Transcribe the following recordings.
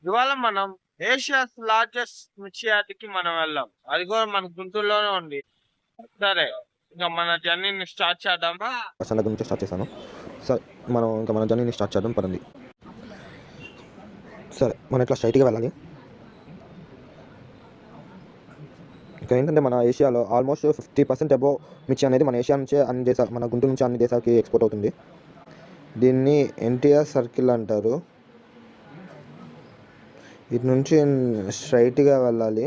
ఇవాళ మనం Asia's largest మిర్చి యార్డ్‌కి మనం వెళ్దాం. అది కూడా మన గుంటూరులోనే ఉంది. సరే, ఇంక మన జర్నీని స్టార్ట్ చేద్దామా? బస్ దగ్గర నుంచి స్టార్ట్ చేశాను. సరే, మనం ఇంకా మన జర్నీని స్టార్ట్ చేద్దాం పదండి. సరే, మనం ఇట్లా స్ట్రైట్‌గా వెళ్ళాలి. ఇక్కడ ఏంటంటే మన ఏషియాలో ఆల్మోస్ట్ 50% అబోవ్ మిర్చి అనేది మన ఏషియా నుంచే అన్ని దేశాలు, మన గుంటూరు నుంచి అన్ని దేశాలకి ఎక్స్పోర్ట్ అవుతుంది. దీన్ని ఎన్టీఆర్ సర్కిల్ అంటారు. ఇటు నుంచి స్ట్రైట్‌గా వెళ్ళాలి.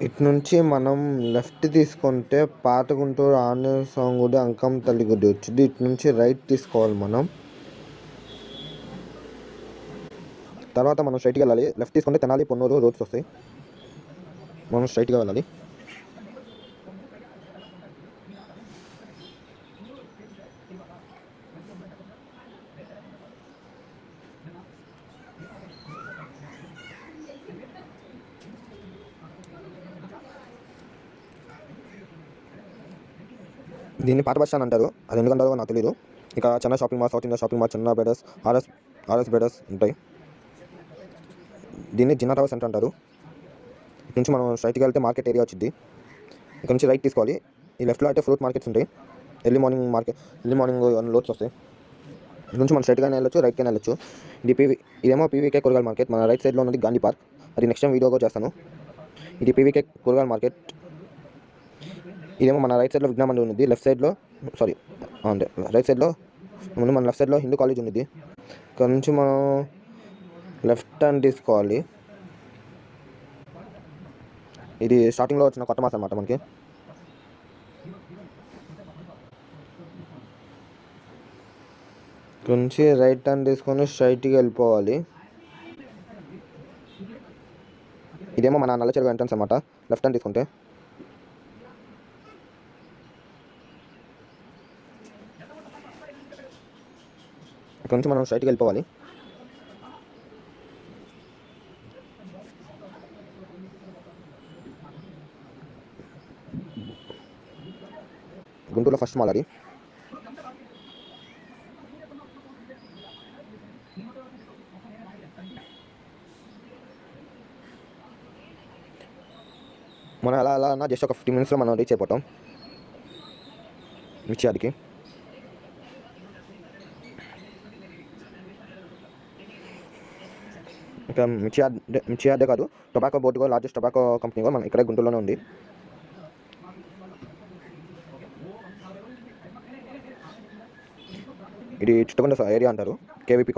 ఇటు నుంచి మనం లెఫ్ట్ తీసుకుంటే పాత గుంటూరు ఆంజనేయ స్వామి గుడి, అంకమ్మ తల్లి గుడి వచ్చింది. ఇటు నుంచి రైట్ తీసుకోవాలి మనం. తర్వాత మనం స్ట్రైట్‌గా వెళ్ళాలి. లెఫ్ట్ తీసుకుంటే తెనాలి, పొన్నూరు రోడ్స్ వస్తాయి. మనం స్ట్రైట్‌గా వెళ్ళాలి. దీన్ని పాత బస్ స్టాండ్ అంటారు. అది ఎందుకంటారో నాకు తెలియదు. ఇక Chennai shopping mall, south India shopping mall, Chennai brothers, RS brothers ఉంటాయి. దీన్ని జిన్నా టవర్ సెంటర్ అంటారు. ఇటు నుంచి మనం స్ట్రైట్‌గా వెళ్తే మార్కెట్ ఏరియా వచ్చింది. ఇక్కడ నుంచి రైట్ తీసుకోవాలి. ఈ లెఫ్ట్లో అయితే ఫ్రూట్ మార్కెట్స్ ఉంటాయి. ఎర్లీ మార్నింగ్ లోడ్స్ వస్తాయి. ఇటు నుంచి మనం స్ట్రైట్‌గానే వెళ్ళొచ్చు, రైట్‌గానే వెళ్ళొచ్చు. ఇదేమో పీవీకే కూరగాయల మార్కెట్. మన రైట్ సైడ్లో ఉన్నది గాంధీ పార్క్. అది నెక్స్ట్ టైం వీడియోగా చేస్తాను. ఇది పీవీకే కూరగాయల మార్కెట్. ఇదేమో మన రైట్ సైడ్లో విజ్ఞాన మందిర్ ఉంది. రైట్ సైడ్లో మన లెఫ్ట్ సైడ్లో హిందూ కాలేజ్ ఉంది. ఇక్కడ నుంచి మనం లెఫ్ట్ టర్న్ తీసుకోవాలి. ఇది స్టార్టింగ్లో వచ్చిన కొత్త మాసం అన్నమాట మనకి. ఇక్కడ నుంచి రైట్ టర్న్ తీసుకొని స్ట్రైట్గా వెళ్ళిపోవాలి. ఇదేమో మన నల్ల చెరువు ఎంట్రన్స్ అన్నమాట. లెఫ్ట్ టర్న్ తీసుకుంటే ఇక్కడ నుంచి మనం స్ట్రైట్గా వెళ్ళిపోవాలి. గుంటూరులో ఫస్ట్ మాల్ అది. మనం అలా అన్నా జస్ట్ ఒక 15 minutesలో మనం రీచ్ అయిపోతాం మిర్చి యార్డ్కి. ఇంకా మిర్చి యార్డే కాదు, టొబాకో బోర్డు కూడా, లార్జెస్ట్ టొబాకో కంపెనీ కూడా మన ఇక్కడే గుంటూరులోనే ఉంది. ఇది చుట్టుకొండ ఏరియా అంటారు, కేవీపీ.